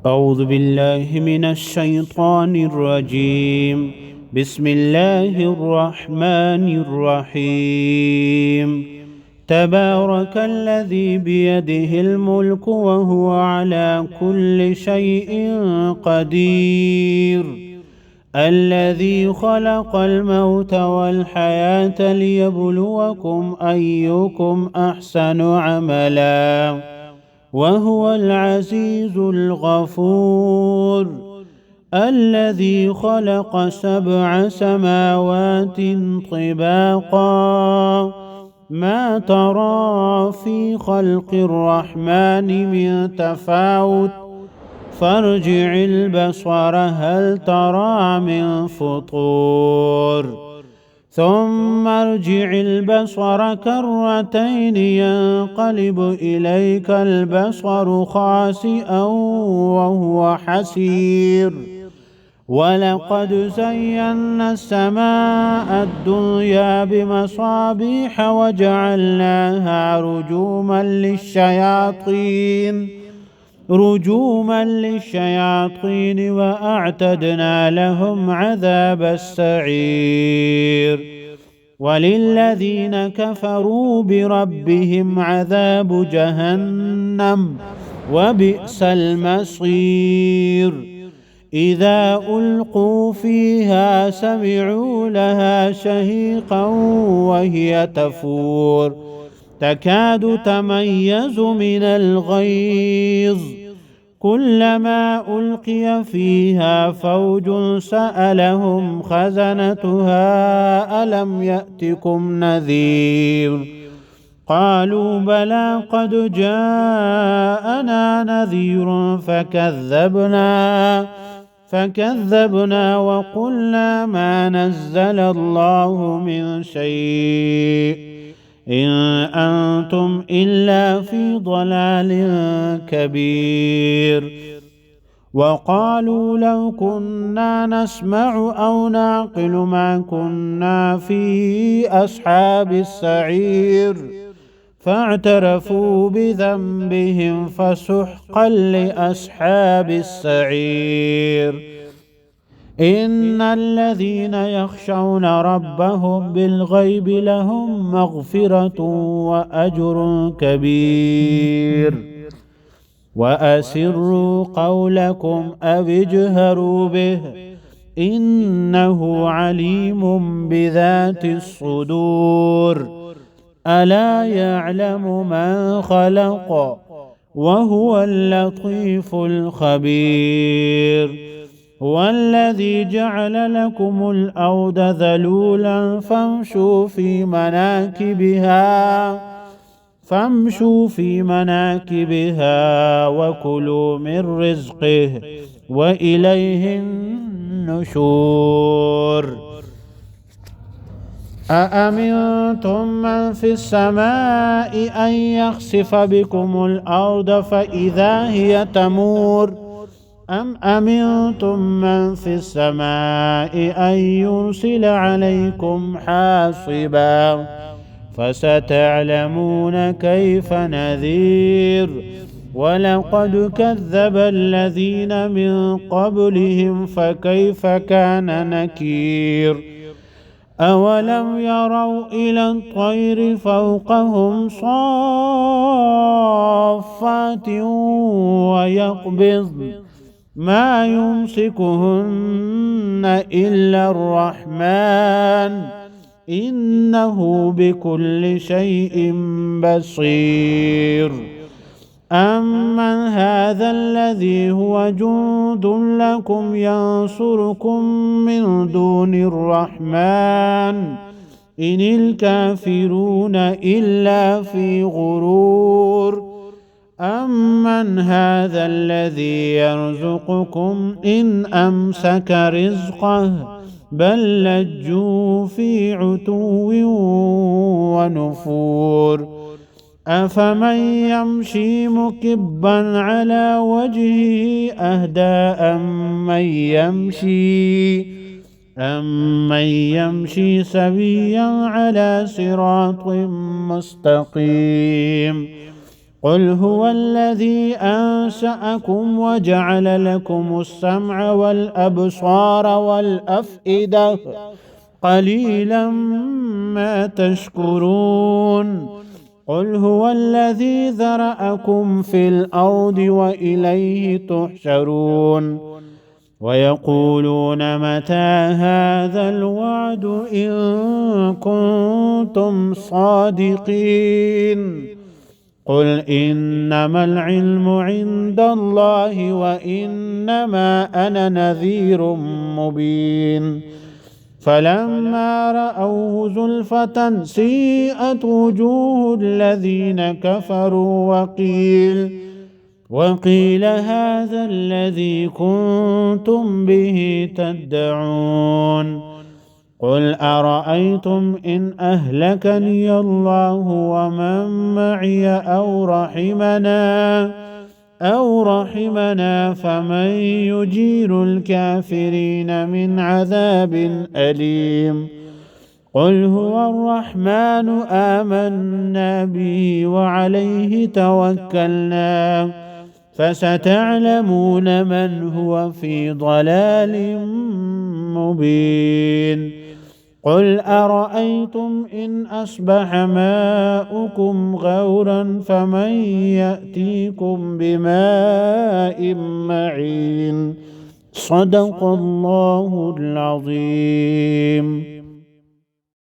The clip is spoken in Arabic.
أعوذ بالله من الشيطان الرجيم. بسم الله الرحمن الرحيم. تبارك الذي بيده الملك وهو على كل شيء قدير، الذي خلق الموت والحياة ليبلوكم أيكم أحسن عملا، وهو العزيز الغفور، الذي خلق 7 سماوات طباقا، ما ترى في خلق الرحمن من تفاوت، فارجع البصر هل ترى من فطور، ثم ارجع البصر كرتين ينقلب إليك البصر خاسئا وهو حسير، ولقد زينا السماء الدنيا بمصابيح وجعلناها رجوما للشياطين وأعتدنا لهم عذاب السعير، وللذين كفروا بربهم عذاب جهنم وبئس المصير. إذا ألقوا فيها سمعوا لها شهيقا وهي تفور، تكاد تميز من الغيظ، كلما ألقي فيها فوج سألهم خزنتها ألم يأتكم نذير، قالوا بلى قد جاءنا نذير فكذبنا وقلنا ما نزل الله من شيء إن أنتم إلا في ضلال كبير. وقالوا لو كنا نسمع أو نعقل ما كنا في أصحاب السعير، فاعترفوا بذنبهم فسحقا لأصحاب السعير. إن الذين يخشون ربهم بالغيب لهم مغفرة وأجر كبير. وأسروا قولكم أو اجهروا به إنه عليم بذات الصدور، ألا يعلم من خلق وهو اللطيف الخبير. هو الذي جعل لكم الأرض ذلولا فامشوا في مناكبها وكلوا من رزقه وإليه النشور. أأمنتم من في السماء أن يخسف بكم الأرض فإذا هي تمور، أم أمنتم من في السماء أن يرسل عليكم حاصبا، فستعلمون كيف نذير. ولقد كذب الذين من قبلهم فكيف كان نكير. أولم يروا إلى الطير فوقهم صافات ويقبضن ما يمسكهن إلا الرحمن إنه بكل شيء بصير. أمن هذا الذي هو جند لكم ينصركم من دون الرحمن إن الكافرون إلا في غرور. أمن هذا الذي يرزقكم إن أمسك رزقه بل لجوا في عتو ونفور. أفمن يمشي مكبا على وجهه أهدى أمن يمشي سويا على صراط مستقيم. قل هو الذي أنشأكم وجعل لكم السمع والأبصار والأفئدة قليلا ما تشكرون قل هو الذي ذرأكم في الأرض وإليه تحشرون ويقولون متى هذا الوعد إن كنتم صادقين قل إنما العلم عند الله وإنما أنا نذير مبين فلما رأوه زلفة سيئت وجوه الذين كفروا وقيل هذا الذي كنتم به تدعون قل أرأيتم إن أهلكني الله ومن معي أو رحمنا فمن يجير الكافرين من عذاب أليم قل هو الرحمن آمنا به وعليه توكلنا فستعلمون من هو في ضلال مبين قل أرأيتم إن أصبح ماؤكم غورا فمن يأتيكم بماء معين صدق الله العظيم.